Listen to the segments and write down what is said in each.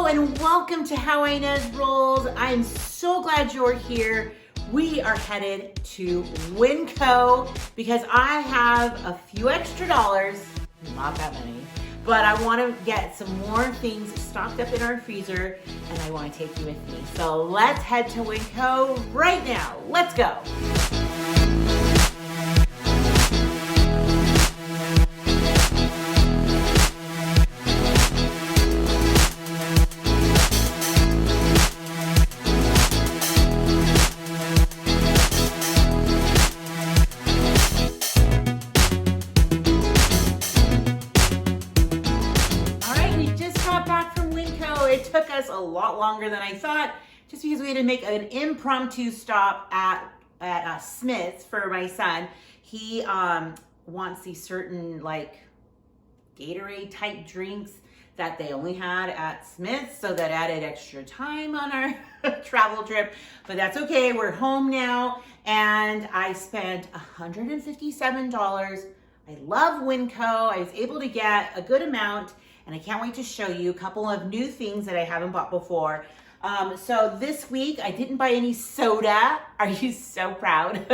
and welcome to How Ines Rolls. I'm so glad you're here. We are headed to WinCo because I have a few extra dollars, not that many, but I want to get some more things stocked up in our freezer and I want to take you with me. So let's head to WinCo right now. Let's go. It took us a lot longer than I thought, just because we had to make an impromptu stop at Smith's for my son. He wants these certain like Gatorade type drinks that they only had at Smith's, so that added extra time on our travel trip, but that's okay. We're home now, and I spent $157. I love WinCo. I was able to get a good amount, and I can't wait to show you a couple of new things that I haven't bought before. So this week, I didn't buy any soda. Are you so proud?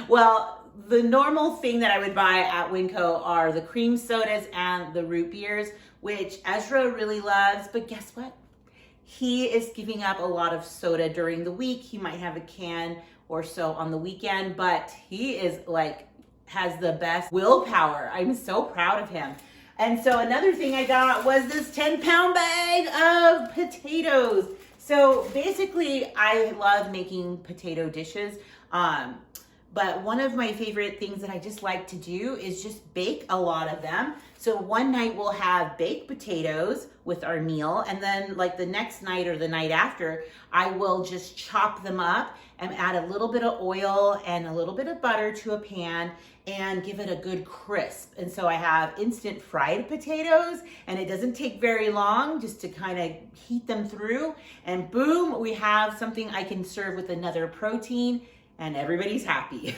Well, the normal thing that I would buy at WinCo are the cream sodas and the root beers, which Ezra really loves, but guess what? He is giving up a lot of soda during the week. He might have a can or so on the weekend, but he is like, has the best willpower. I'm so proud of him. And so another thing I got was this 10-pound bag of potatoes. So basically, I love making potato dishes. But one of my favorite things that I just like to do is just bake a lot of them. So one night we'll have baked potatoes with our meal, and then like the next night or the night after, I will just chop them up and add a little bit of oil and a little bit of butter to a pan and give it a good crisp. And so I have instant fried potatoes, and it doesn't take very long just to kind of heat them through, and boom, we have something I can serve with another protein, and everybody's happy.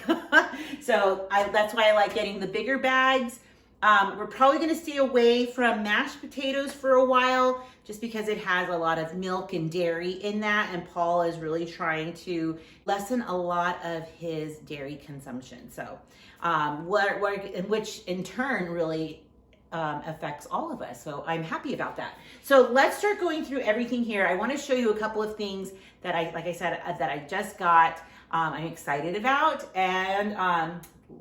So that's why I like getting the bigger bags. We're probably gonna stay away from mashed potatoes for a while, just because it has a lot of milk and dairy in that, and Paul is really trying to lessen a lot of his dairy consumption. So, which in turn really affects all of us. So I'm happy about that. So let's start going through everything here. I wanna show you a couple of things that like I said, that I just got. I'm excited about, and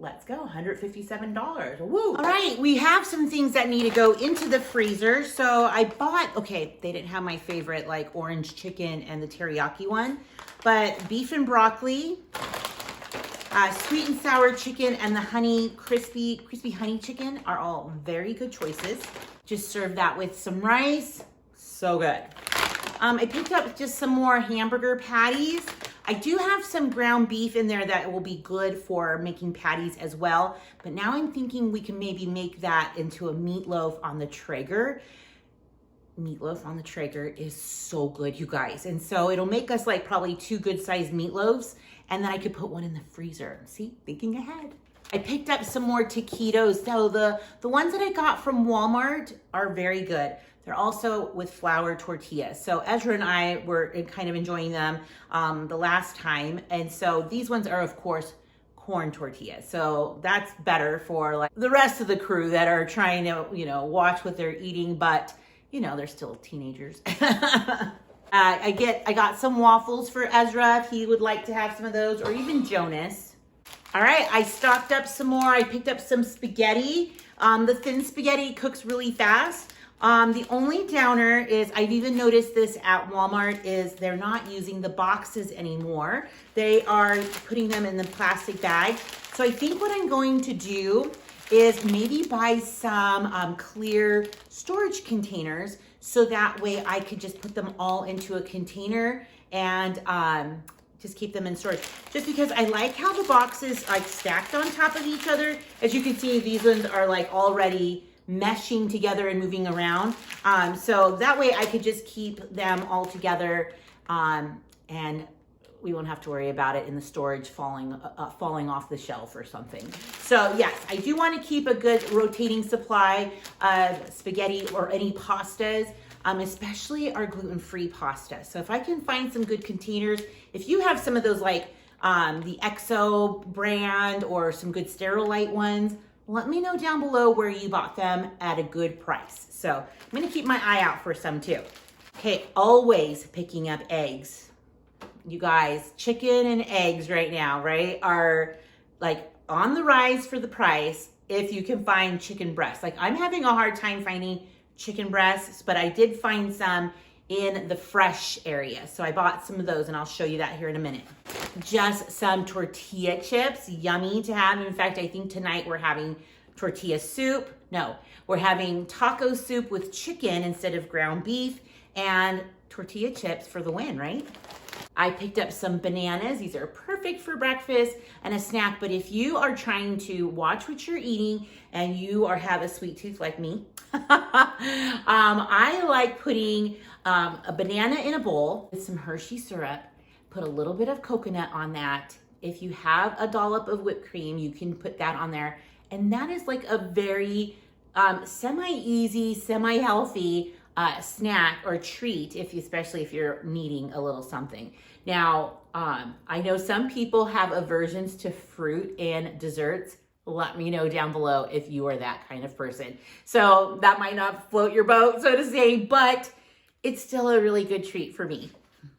let's go, $157. Woo! All right, we have some things that need to go into the freezer. So I bought, okay, they didn't have my favorite like orange chicken and the teriyaki one, but beef and broccoli, sweet and sour chicken, and the crispy honey chicken are all very good choices. Just serve that with some rice, so good. I picked up just some more hamburger patties. I do have some ground beef in there that will be good for making patties as well. But now I'm thinking we can maybe make that into a meatloaf on the Traeger. Meatloaf on the Traeger is so good, you guys. And so it'll make us like probably 2 good sized meatloaves. And then I could put one in the freezer. See, thinking ahead. I picked up some more taquitos. So the ones that I got from Walmart are very good. They're also with flour tortillas. So Ezra and I were kind of enjoying them the last time. And so these ones are, of course, corn tortillas. So that's better for like the rest of the crew that are trying to, watch what they're eating, but they're still teenagers. I got some waffles for Ezra if he would like to have some of those, or even Jonas. All right, I stocked up some more. I picked up some spaghetti. The thin spaghetti cooks really fast. The only downer is, I've even noticed this at Walmart, is they're not using the boxes anymore. They are putting them in the plastic bag. So I think what I'm going to do is maybe buy some clear storage containers, so that way I could just put them all into a container and just keep them in storage. Just because I like how the boxes like stacked on top of each other. As you can see, these ones are like already meshing together and moving around. So that way I could just keep them all together, and we won't have to worry about it in the storage falling off the shelf or something. So yes, I do want to keep a good rotating supply of spaghetti or any pastas. especially our gluten-free pasta. So if I can find some good containers, if you have some of those like the EXO brand or some good Sterilite ones, let me know down below where you bought them at a good price. So I'm gonna keep my eye out for some too. Okay, always picking up eggs. You guys, chicken and eggs right now, right, are like on the rise for the price if you can find chicken breasts. Like I'm having a hard time finding chicken breasts, but I did find some in the fresh area. So I bought some of those and I'll show you that here in a minute. Just some tortilla chips, yummy to have. In fact, I think tonight we're having tortilla soup. No, we're having taco soup with chicken instead of ground beef, and tortilla chips for the win, right? I picked up some bananas. These are perfect for breakfast and a snack, but if you are trying to watch what you're eating and you have a sweet tooth like me, I like putting a banana in a bowl with some Hershey syrup, put a little bit of coconut on that. If you have a dollop of whipped cream, you can put that on there. And that is like a very semi-easy, semi-healthy snack or treat, especially if you're needing a little something. Now, I know some people have aversions to fruit and desserts. Let me know down below if you are that kind of person. So that might not float your boat, so to say, but it's still a really good treat for me.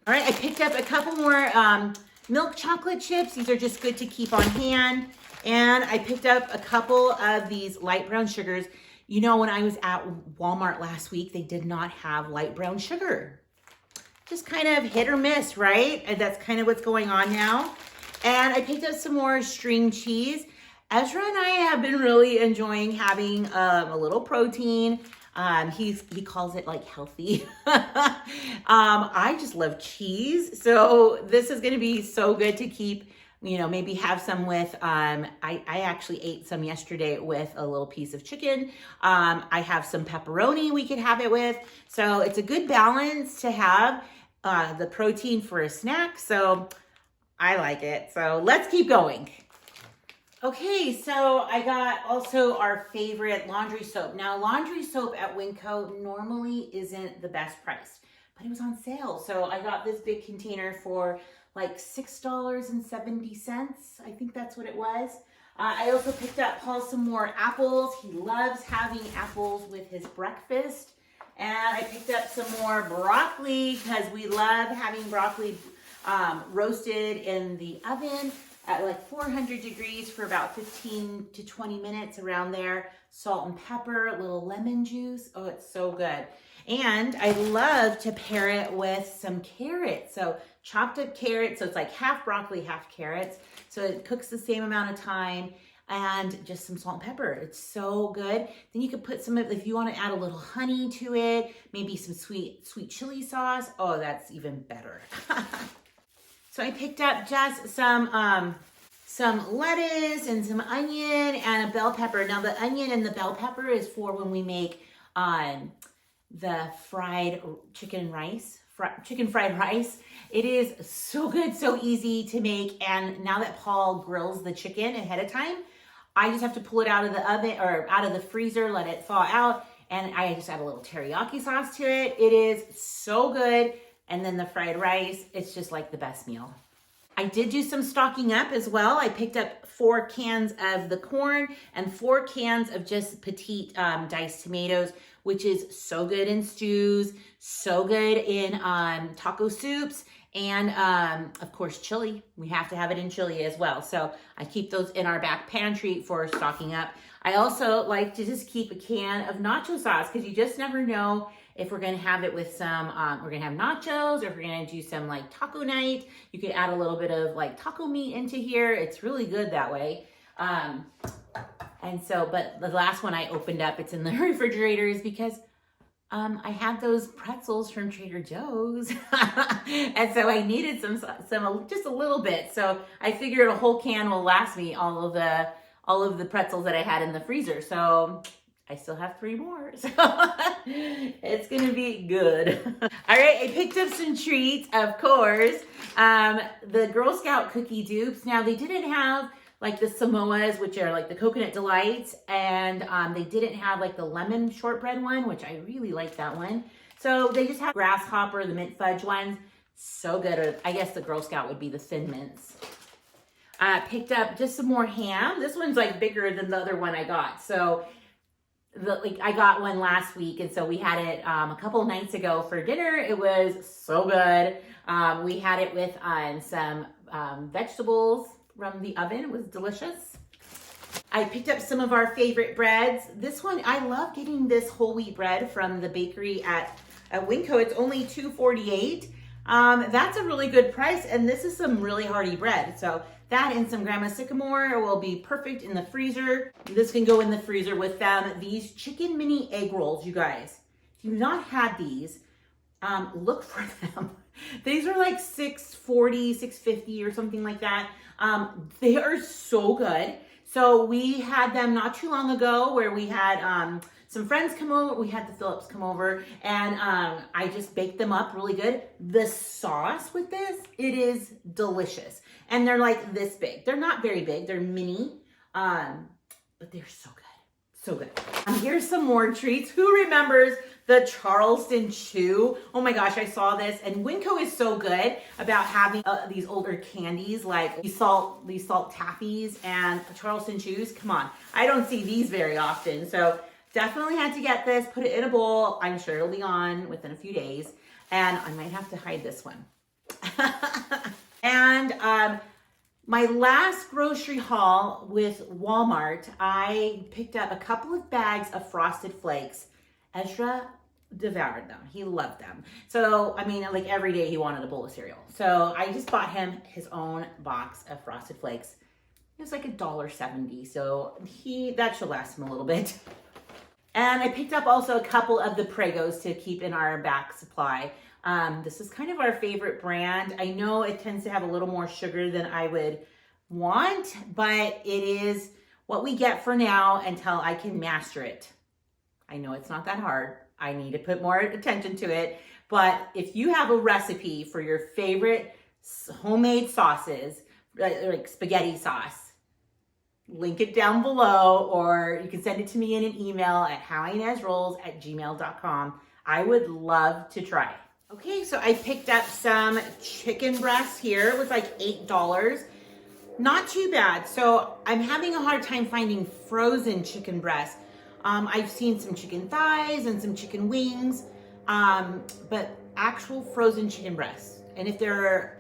All right, I picked up a couple more milk chocolate chips. These are just good to keep on hand. And I picked up a couple of these light brown sugars. You know, when I was at Walmart last week, they did not have light brown sugar. Just kind of hit or miss, right? And that's kind of what's going on now. And I picked up some more string cheese. Ezra and I have been really enjoying having a little protein. He calls it like healthy. I just love cheese. So this is gonna be so good to keep, you know, maybe have some with, I actually ate some yesterday with a little piece of chicken. I have some pepperoni we could have it with. So it's a good balance to have the protein for a snack. So I like it. So let's keep going. Okay, so I got also our favorite laundry soap. Now, laundry soap at WinCo normally isn't the best price, but it was on sale. So I got this big container for like $6.70. I think that's what it was. I also picked up Paul some more apples. He loves having apples with his breakfast. And I picked up some more broccoli because we love having broccoli roasted in the oven at like 400 degrees for about 15 to 20 minutes around there. Salt and pepper, a little lemon juice. Oh, it's so good. And I love to pair it with some carrots. So chopped up carrots. So it's like half broccoli, half carrots. So it cooks the same amount of time, and just some salt and pepper. It's so good. Then you could put some, if you want to add a little honey to it, maybe some sweet chili sauce. Oh, that's even better. So I picked up just some lettuce and some onion and a bell pepper. Now the onion and the bell pepper is for when we make the fried chicken fried rice. It is so good, so easy to make. And now that Paul grills the chicken ahead of time, I just have to pull it out of the oven or out of the freezer, let it thaw out, and I just add a little teriyaki sauce to it. It is so good. And then the fried rice, it's just like the best meal. I did do some stocking up as well. I picked up 4 cans of the corn and 4 cans of just petite diced tomatoes, which is so good in stews, so good in taco soups, and of course chili. We have to have it in chili as well. So I keep those in our back pantry for stocking up. I also like to just keep a can of nacho sauce because you just never know if we're gonna have it with some, we're gonna have nachos, or if we're gonna do some like taco night. You could add a little bit of like taco meat into here. It's really good that way. And so, but the last one I opened up, it's in the refrigerator, is because I had those pretzels from Trader Joe's. And so I needed some just a little bit. So I figured a whole can will last me all of the pretzels that I had in the freezer. So I still have 3 more, so it's gonna be good. All right, I picked up some treats, of course. The Girl Scout cookie dupes. Now, they didn't have like the Samoas, which are like the coconut delights, and they didn't have like the lemon shortbread one, which I really like that one. So they just have grasshopper, the mint fudge ones. So good. Or I guess the Girl Scout would be the thin mints. Picked up just some more ham. This one's like bigger than the other one I got. So I got one last week, and so we had it a couple of nights ago for dinner. It was so good. We had it with some vegetables from the oven. It was delicious. I picked up some of our favorite breads. This one, I love getting this whole wheat bread from the bakery at WinCo. It's only $2.48. That's a really good price, and this is some really hearty bread. So that and some Grandma Sycamore will be perfect in the freezer. This can go in the freezer with them. These chicken mini egg rolls, you guys. If you've not had these, look for them. These are like $6.40, $6.50 or something like that. They are so good. So we had them not too long ago where we had some friends come over. We had the Phillips come over, and I just baked them up really good. The sauce with this, it is delicious. And they're like this big. They're not very big. They're mini, but they're so good. So good. Here's some more treats. Who remembers the Charleston Chew? Oh my gosh, I saw this. And WinCo is so good about having these older candies like these salt taffies and Charleston Chews. Come on, I don't see these very often. So definitely had to get this, put it in a bowl. I'm sure it'll be on within a few days. And I might have to hide this one. And my last grocery haul with Walmart, I picked up a couple of bags of Frosted Flakes. Ezra devoured them. He loved them. So, I mean, like every day he wanted a bowl of cereal. So I just bought him his own box of Frosted Flakes. It was like $1.70. So that should last him a little bit. And I picked up also a couple of the Pregos to keep in our back supply. This is kind of our favorite brand. I know it tends to have a little more sugar than I would want, but it is what we get for now until I can master it. I know it's not that hard. I need to put more attention to it. But if you have a recipe for your favorite homemade sauces, like spaghetti sauce, link it down below, or you can send it to me in an email at howinesrolls@gmail.com. I would love to try it. Okay, so I picked up some chicken breasts here. It was like $8. Not too bad. So I'm having a hard time finding frozen chicken breasts. I've seen some chicken thighs and some chicken wings, but actual frozen chicken breasts. And if they are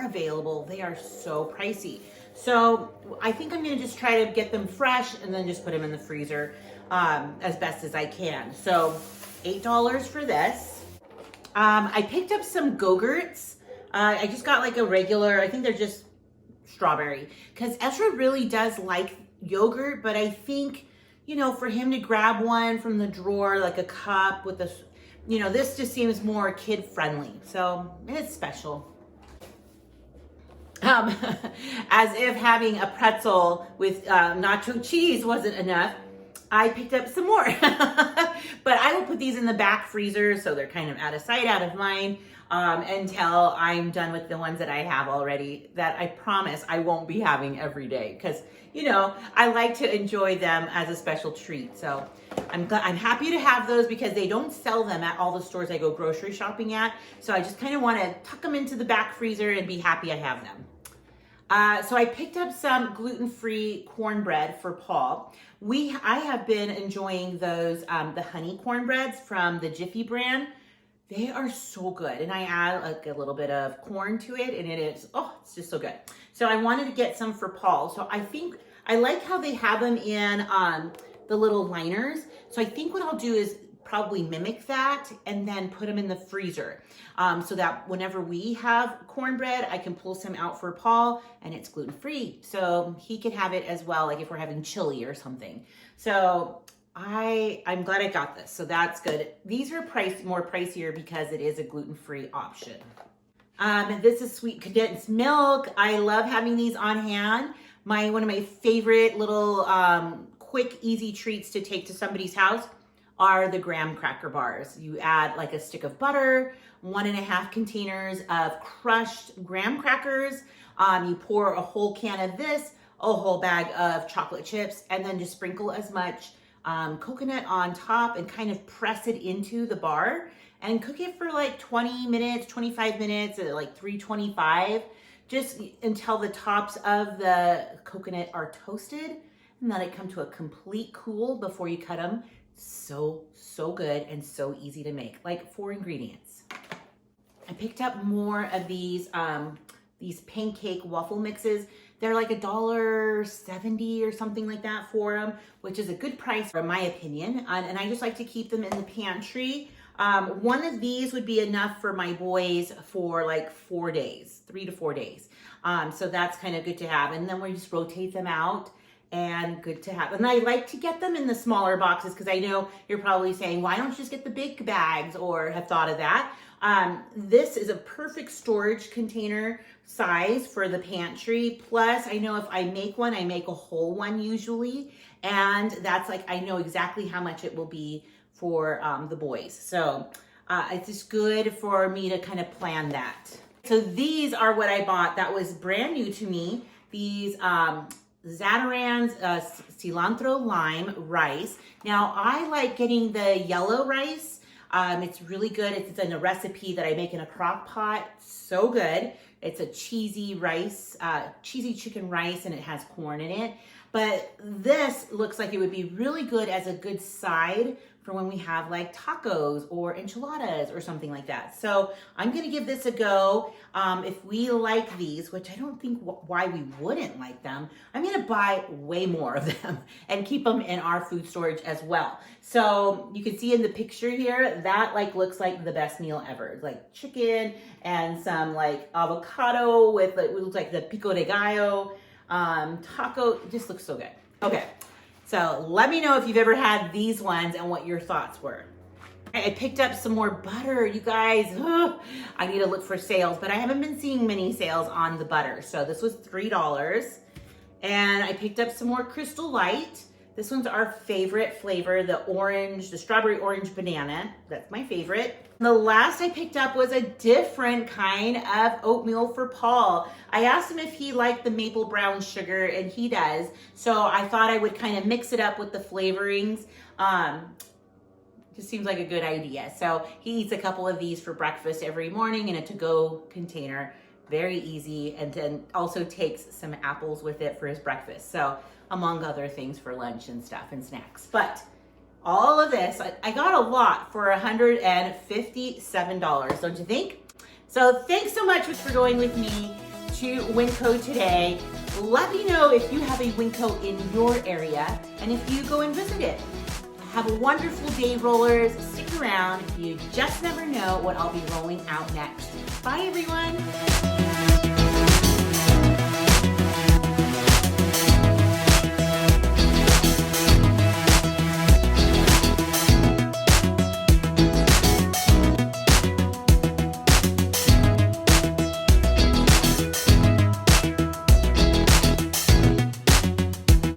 available, they are so pricey. So I think I'm gonna just try to get them fresh and then just put them in the freezer as best as I can. So $8 for this. I picked up some Go-Gurts. I just got like a regular, I think they're just strawberry, because Ezra really does like yogurt, but I think, you know, for him to grab one from the drawer, like a cup with this, you know, this just seems more kid friendly. So it's special. As if having a pretzel with nacho cheese wasn't enough, I picked up some more. But I will put these in the back freezer so they're kind of out of sight, out of mind, until I'm done with the ones that I have already, that I promise I won't be having every day. Because, you know, I like to enjoy them as a special treat. So I'm happy to have those because they don't sell them at all the stores I go grocery shopping at. So I just kind of want to tuck them into the back freezer and be happy I have them. So I picked up some gluten-free cornbread for Paul. I have been enjoying those, the honey cornbreads from the Jiffy brand. They are so good. And I add like a little bit of corn to it, and it's just so good. So I wanted to get some for Paul. So I think I like how they have them in the little liners. So I think what I'll do is probably mimic that and then put them in the freezer so that whenever we have cornbread, I can pull some out for Paul and it's gluten-free. So he could have it as well, like if we're having chili or something. So I'm glad I got this. So that's good. These are more pricier because it is a gluten-free option. This is sweet condensed milk. I love having these on hand. One of my favorite little quick, easy treats to take to somebody's house are the graham cracker bars. You add like a stick of butter, 1.5 containers of crushed graham crackers. You pour a whole can of this, a whole bag of chocolate chips, and then just sprinkle as much coconut on top and kind of press it into the bar and cook it for like 20 minutes, 25 minutes at like 325, just until the tops of the coconut are toasted, and let it come to a complete cool before you cut them. So good and so easy to make, like 4 ingredients. I picked up more of these pancake waffle mixes. They're like $1.70 or something like that for them, which is a good price in my opinion. And I just like to keep them in the pantry. One of these would be enough for my boys for like 4 days, 3 to 4 days. So that's kind of good to have. And then we just rotate them out, and good to have. And I like to get them in the smaller boxes because I know you're probably saying, why don't you just get the big bags, or have thought of that. This is a perfect storage container size for the pantry. Plus, I know if I make one, I make a whole one usually. And that's like, I know exactly how much it will be for the boys. So it's just good for me to kind of plan that. So these are what I bought that was brand new to me. These Zatarain's cilantro lime rice. Now I like getting the yellow rice. It's really good. It's in a recipe that I make in a crock pot. So good. It's a cheesy rice, cheesy chicken rice, and it has corn in it. But this looks like it would be really good as a good side for when we have like tacos or enchiladas or something like that. So I'm gonna give this a go. If we like these, which I don't think why we wouldn't like them, I'm gonna buy way more of them and keep them in our food storage as well. So you can see in the picture here, that like looks like the best meal ever. It's like chicken and some like avocado with, it looks like the pico de gallo, taco. It just looks so good. Okay. So let me know if you've ever had these ones and what your thoughts were. I picked up some more butter, you guys. I need to look for sales, but I haven't been seeing many sales on the butter. So this was $3. And I picked up some more Crystal Light. This one's our favorite flavor, the strawberry orange banana. That's my favorite. The last I picked up was a different kind of oatmeal for Paul. I asked him if he liked the maple brown sugar, and he does. So I thought I would kind of mix it up with the flavorings. Just seems like a good idea. So he eats a couple of these for breakfast every morning in a to-go container. Very easy, and then also takes some apples with it for his breakfast. So among other things for lunch and stuff and snacks. But all of this, I got a lot for $157, don't you think? So thanks so much for going with me to WinCo today. Let me know if you have a WinCo in your area and if you go and visit it. Have a wonderful day, rollers. Stick around. You just never know what I'll be rolling out next. Bye, everyone.